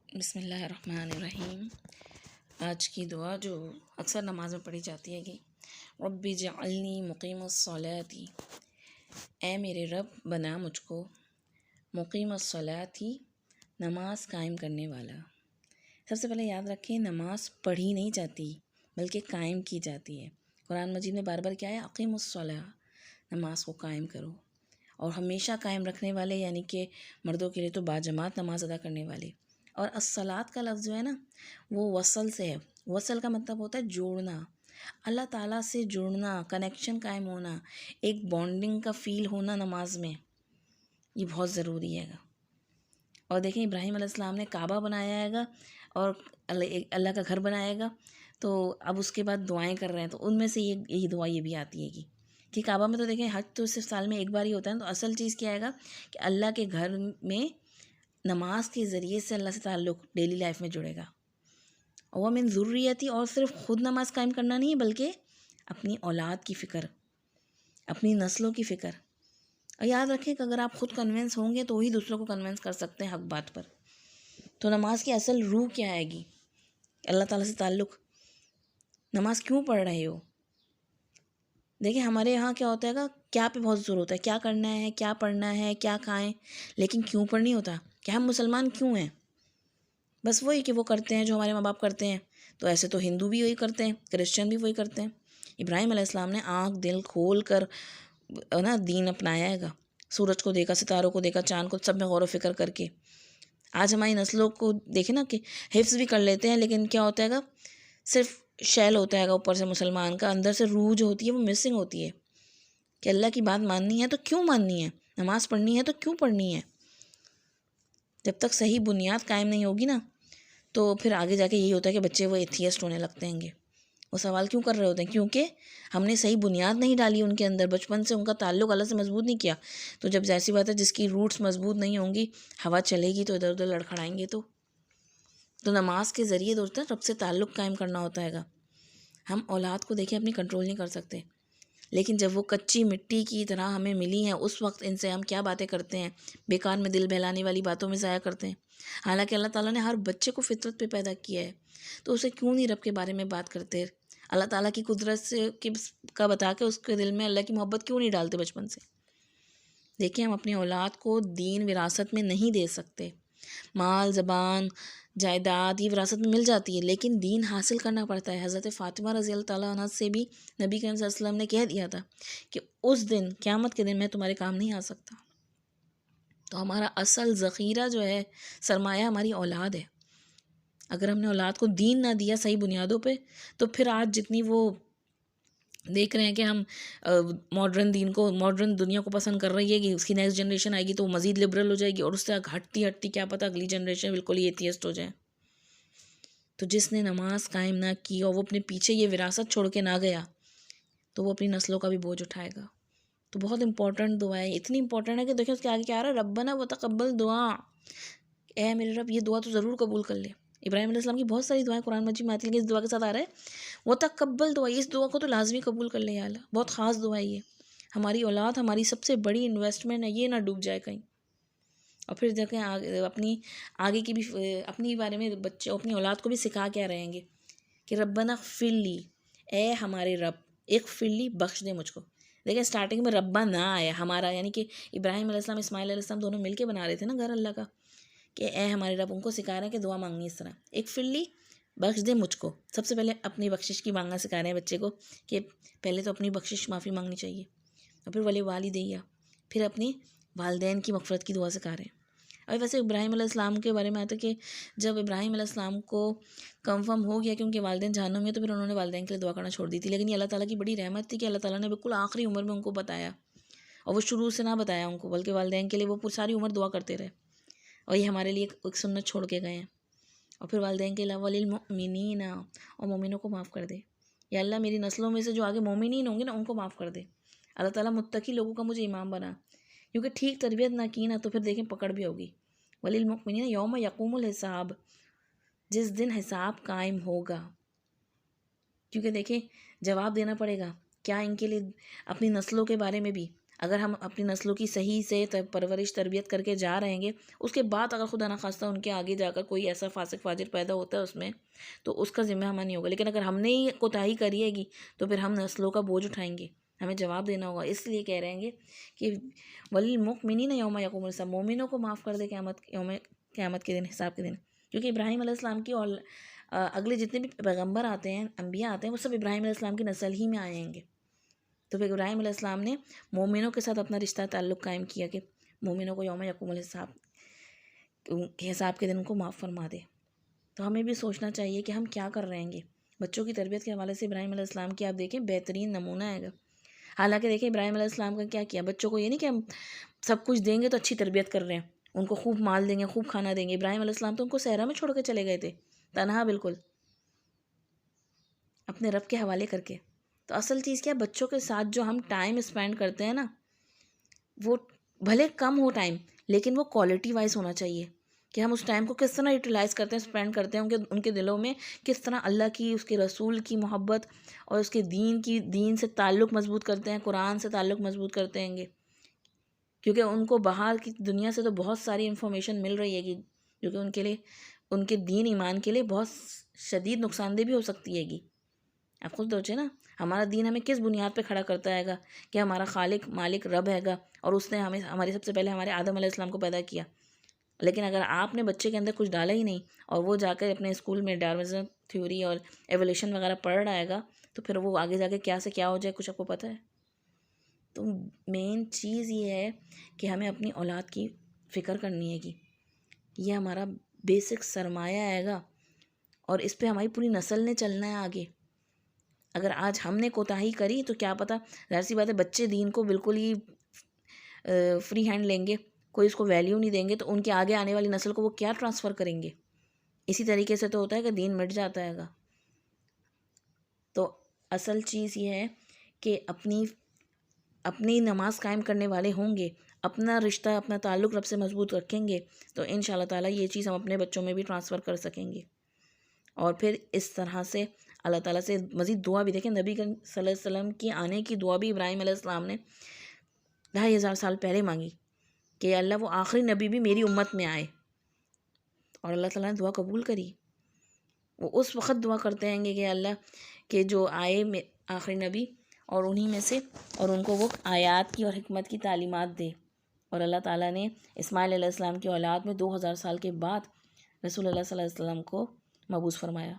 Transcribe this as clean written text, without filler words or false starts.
بسم اللہ الرحمن الرحیم۔ آج کی دعا جو اکثر نماز میں پڑھی جاتی ہے کہ رب اجعلنی مقیم الصلاۃ، اے میرے رب بنا مجھ کو مقیم الصلاۃ، نماز قائم کرنے والا۔ سب سے پہلے یاد رکھیں نماز پڑھی نہیں جاتی بلکہ قائم کی جاتی ہے۔ قرآن مجید میں بار بار کیا ہے؟ اقیم الصلاۃ، نماز کو قائم کرو، اور ہمیشہ قائم رکھنے والے، یعنی کہ مردوں کے لیے تو باجماعت نماز ادا کرنے والے۔ اور الصلاۃ کا لفظ جو ہے نا وہ وصل سے ہے۔ وصل کا مطلب ہوتا ہے جوڑنا، اللہ تعالیٰ سے جڑنا، کنیکشن قائم ہونا، ایک بانڈنگ کا فیل ہونا نماز میں، یہ بہت ضروری ہے گا۔ اور دیکھیں ابراہیم علیہ السلام نے کعبہ بنایا ہے گا اور اللہ کا گھر بنائے گا، تو اب اس کے بعد دعائیں کر رہے ہیں، تو ان میں سے یہی دعا یہ بھی آتی ہے کہ کعبہ میں تو دیکھیں حج تو صرف سال میں ایک بار ہی ہوتا ہے، تو اصل چیز کیا ہے گا کہ اللہ کے گھر میں نماز کے ذریعے سے اللہ سے تعلق ڈیلی لائف میں جڑے گا۔ اور من ذریتی، اور صرف خود نماز قائم کرنا نہیں ہے بلکہ اپنی اولاد کی فکر، اپنی نسلوں کی فکر۔ اور یاد رکھیں کہ اگر آپ خود کنونس ہوں گے تو وہی دوسروں کو کنونس کر سکتے ہیں حق بات پر۔ تو نماز کی اصل روح کیا آئے گی؟ اللہ تعالیٰ سے تعلق۔ نماز کیوں پڑھ رہے ہو؟ دیکھیں ہمارے یہاں کیا ہوتا ہے گا، کیا پہ بہت زور ہوتا ہے، کیا کرنا ہے، کیا پڑھنا ہے، کیا کھائیں، لیکن کیوں پر نہیں ہوتا کہ ہم مسلمان کیوں ہیں؟ بس وہی کہ وہ کرتے ہیں جو ہمارے ماں باپ کرتے ہیں، تو ایسے تو ہندو بھی وہی کرتے ہیں، کرسچن بھی وہی کرتے ہیں۔ ابراہیم علیہ السلام نے آنکھ دل کھول کر دین اپنایا ہے گا، سورج کو دیکھا، ستاروں کو دیکھا، چاند کو، سب میں غور و فکر کر کے۔ آج ہماری نسلوں کو دیکھیں نا کہ حفظ بھی کر لیتے ہیں، لیکن کیا ہوتا ہے گا، صرف شیل ہوتا ہے گا اوپر سے مسلمان کا، اندر سے روح جو ہوتی ہے وہ مسنگ ہوتی ہے کہ اللہ کی بات ماننی ہے تو کیوں ماننی ہے، نماز پڑھنی ہے تو کیوں پڑھنی ہے۔ جب تک صحیح بنیاد قائم نہیں ہوگی نا تو پھر آگے جا کے یہی ہوتا ہے کہ بچے وہ ایتھیسٹ ہونے لگتے ہیں گے۔ وہ سوال کیوں کر رہے ہوتے ہیں؟ کیونکہ ہم نے صحیح بنیاد نہیں ڈالی ان کے اندر، بچپن سے ان کا تعلق اللہ سے مضبوط نہیں کیا۔ تو جب جیسی بات ہے جس کی روٹس مضبوط نہیں ہوں گی، ہوا چلے گی تو ادھر ادھر لڑکھڑائیں گے۔ تو نماز کے ذریعے دوست رب سے تعلق قائم کرنا ہوتا ہے گا۔ ہم اولاد کو دیکھیں اپنی کنٹرول نہیں کر سکتے، لیکن جب وہ کچی مٹی کی طرح ہمیں ملی ہیں اس وقت ان سے ہم کیا باتیں کرتے ہیں، بیکار میں دل بہلانے والی باتوں میں ضائع کرتے ہیں۔ حالانکہ اللہ تعالیٰ نے ہر بچے کو فطرت پہ پیدا کیا ہے، تو اسے کیوں نہیں رب کے بارے میں بات کرتے؟ اللہ تعالیٰ کی قدرت سے کا بتا کے اس کے دل میں اللہ کی محبت کیوں نہیں ڈالتے بچپن سے؟ دیکھیں ہم اپنی اولاد کو دین وراثت میں نہیں دے سکتے۔ مال، زبان، جائیداد یہ وراثت میں مل جاتی ہے، لیکن دین حاصل کرنا پڑتا ہے۔ حضرت فاطمہ رضی اللہ تعالیٰ عنہ سے بھی نبی کریم صلی اللہ علیہ وسلم نے کہہ دیا تھا کہ اس دن قیامت کے دن میں تمہارے کام نہیں آ سکتا۔ تو ہمارا اصل ذخیرہ جو ہے، سرمایہ ہماری اولاد ہے۔ اگر ہم نے اولاد کو دین نہ دیا صحیح بنیادوں پہ، تو پھر آج جتنی وہ دیکھ رہے ہیں کہ ہم ماڈرن دین کو، ماڈرن دنیا کو پسند کر رہی ہے کہ اس کی نیکسٹ جنریشن آئے گی تو وہ مزید لبرل ہو جائے گی، اور اس سے ہٹتی کیا پتہ اگلی جنریشن بالکل ہی ایتھیسٹ ہو جائے۔ تو جس نے نماز قائم نہ کی اور وہ اپنے پیچھے یہ وراثت چھوڑ کے نہ گیا، تو وہ اپنی نسلوں کا بھی بوجھ اٹھائے گا۔ تو بہت امپورٹنٹ دعا ہے، اتنی امپورٹنٹ ہے کہ دیکھیں اس کے آگے کیا آ رہا ہے، ربنا وتقبل دعا، اے میرے رب یہ دعا تو ضرور قبول کر لے۔ ابراہیم علیہ السلام کی بہت ساری دعائیں قرآن مجید میں آتی ہیں، لیکن اس دعا کے ساتھ آ رہا ہے وتقبل دعا، اس دعا کو تو لازمی قبول کر لے یا اللہ۔ بہت خاص دعا ہے یہ، ہماری اولاد ہماری سب سے بڑی انویسٹمنٹ ہے، یہ نہ ڈوب جائے کہیں۔ اور پھر دیکھیں اپنی آگے کی بھی، اپنی بارے میں بچے اپنی اولاد کو بھی سکھا کے رہیں گے کہ ربنا اغفر لی، اے ہمارے رب اغفر لی، بخش دے مجھ کو۔ دیکھیں سٹارٹنگ میں ربا نہ آیا ہمارا، یعنی کہ ابراہیم علیہ السلام اسماعیل علیہ السلام دونوں مل کے بنا رہے تھے نا گھر اللہ کا، کہ اے ہمارے رب، ان کو سکھا رہے ہیں کہ دعا مانگنی اس طرح، اغفر لی، بخش دے مجھ کو۔ سب سے پہلے اپنی بخشش کی مانگنا سکھا رہے ہیں بچے کو کہ پہلے تو اپنی بخشش معافی مانگنی چاہیے، اور پھر ولی والدیہ، پھر اپنی والدین کی مغفرت کی دعا سکھا رہے ہیں۔ اور ویسے ابراہیم علیہ السلام کے بارے میں آتا ہے کہ جب ابراہیم علیہ السلام کو کنفرم ہو گیا کہ ان کے والدین جہنم میں، تو پھر انہوں نے والدین کے لیے دعا کرنا چھوڑ دی تھی، لیکن یہ اللہ تعالیٰ کی بڑی رحمت تھی کہ اللہ تعالیٰ نے بالکل آخری عمر میں ان کو بتایا، اور وہ شروع سے نہ بتایا ان کو، بلکہ والدین کے لیے وہ ساری عمر دعا کرتے رہے، اور یہ ہمارے لیے ایک سنت چھوڑ کے گئے ہیں۔ اور پھر والدین کے علاوہ للمؤمنین، اور مومنوں کو معاف کر دے، یا اللہ میری نسلوں میں سے جو آگے مومنین ہوں گے نا ان کو معاف کر دے۔ اللہ تعالیٰ متقی لوگوں کا مجھے امام بنا، کیونکہ ٹھیک تربیت نہ کی نا تو پھر دیکھیں پکڑ بھی ہوگی۔ وللمؤمنین یوم یقوم الحساب، جس دن حساب قائم ہوگا، کیونکہ دیکھیں جواب دینا پڑے گا، کیا ان کے لیے اپنی نسلوں کے بارے میں بھی اگر ہم اپنی نسلوں کی صحیح سے پرورش تربیت کر کے جا رہے ہیں، اس کے بعد اگر خدا نخواستہ ان کے آگے جا کر کوئی ایسا فاسق فاجر پیدا ہوتا ہے اس میں، تو اس کا ذمہ ہمیں نہیں ہوگا. لیکن اگر ہم نے ہی کوتاہی کری ہے گی تو پھر ہم نسلوں کا بوجھ اٹھائیں گے، ہمیں جواب دینا ہوگا. اس لیے کہہ رہے ہیں کہ وَلِلْمُؤْمِنِينَ یوم یقوم الحساب، مومنوں کو معاف کر دے قیامت کے دن، حساب کے دن. کیونکہ ابراہیم علیہ السلام کی اور اگلے جتنے بھی پیغمبر آتے ہیں، انبیاء آتے ہیں، وہ سب ابراہیم علیہ السلام کی نسل ہی میں آئے ہیں گے. تو پھر ابراہیم علیہ السلام نے مومنوں کے ساتھ اپنا رشتہ تعلق قائم کیا کہ مومنوں کو یوم یقوم الحساب کے حساب کے دن کو معاف فرما دے. تو ہمیں بھی سوچنا چاہیے کہ ہم کیا کر رہے ہیں. بچوں کی تربیت کے حوالے سے ابراہیم علیہ السلام کی آپ دیکھیں بہترین نمونہ ہے گا. حالانکہ دیکھیں ابراہیم علیہ السلام کا کیا بچوں کو یہ نہیں کہ ہم سب کچھ دیں گے تو اچھی تربیت کر رہے ہیں، ان کو خوب مال دیں گے، خوب کھانا دیں گے. ابراہیم علیہ السلام تو ان کو صحرا میں چھوڑ کے چلے گئے تھے، تنہا بالکل، اپنے رب کے حوالے کر کے. تو اصل چیز کیا، بچوں کے ساتھ جو ہم ٹائم اسپینڈ کرتے ہیں نا، وہ بھلے کم ہو ٹائم، لیکن وہ کوالٹی وائز ہونا چاہیے کہ ہم اس ٹائم کو کس طرح یوٹیلائز کرتے ہیں، اسپینڈ کرتے ہیں ان کے دلوں میں کس طرح اللہ کی، اس کے رسول کی محبت اور اس کے دین سے تعلق مضبوط کرتے ہیں، قرآن سے تعلق مضبوط کرتے ہیں گے. کیونکہ ان کو باہر کی دنیا سے تو بہت ساری انفارمیشن مل رہی ہے گی جو کہ ان کے لیے، ان کے دین ایمان کے لیے بہت شدید نقصان دہ بھی ہو سکتی ہے گی. آپ خود سوچیں نا، ہمارا دین ہمیں کس بنیاد پہ کھڑا کرتا ہے گا کہ ہمارا خالق مالک رب ہے گا اور اس نے ہمارے سب سے پہلے ہمارے آدم علیہ السلام کو پیدا کیا. لیکن اگر آپ نے بچے کے اندر کچھ ڈالا ہی نہیں اور وہ جا کر اپنے اسکول میں ڈاروزن تھیوری اور ایولیوشن وغیرہ پڑھ رہا ہے گا، تو پھر وہ آگے جا کے کیا سے کیا ہو جائے کچھ آپ کو پتہ ہے. تو مین چیز یہ ہے کہ ہمیں اپنی اولاد کی فکر کرنی ہے گی. یہ ہمارا بیسک سرمایہ آئے گا اور اس پہ ہماری پوری نسل نے چلنا ہے آگے. اگر آج ہم نے کوتاہی کری تو کیا پتہ، ظاہر سی بات ہے بچے دین کو بالکل ہی فری ہینڈ لیں گے، کوئی اس کو ویلیو نہیں دیں گے، تو ان کے آگے آنے والی نسل کو وہ کیا ٹرانسفر کریں گے. اسی طریقے سے تو ہوتا ہے کہ دین مٹ جاتا ہے گا. تو اصل چیز یہ ہے کہ اپنی نماز قائم کرنے والے ہوں گے، اپنا رشتہ، اپنا تعلق رب سے مضبوط رکھیں گے، تو ان شاء اللہ تعالیٰ یہ چیز ہم اپنے بچوں میں بھی ٹرانسفر کر سکیں گے. اور پھر اس طرح سے اللہ تعالیٰ سے مزید دعا بھی، دیکھیں نبی کریم صلی اللہ علیہ وسلم کی آنے کی دعا بھی ابراہیم علیہ السلام نے 2500 سال پہلے مانگی کہ اللہ وہ آخری نبی بھی میری امت میں آئے، اور اللہ تعالیٰ نے دعا قبول کری. وہ اس وقت دعا کرتے ہیں گے کہ اللہ کہ جو آئے آخری نبی اور انہی میں سے، اور ان کو وہ آیات کی اور حکمت کی تعلیمات دے. اور اللہ تعالیٰ نے اسماعیل علیہ السلام کی اولاد میں 2000 سال کے بعد رسول اللہ صلی اللہ علیہ وسلم کو مبعوث فرمایا.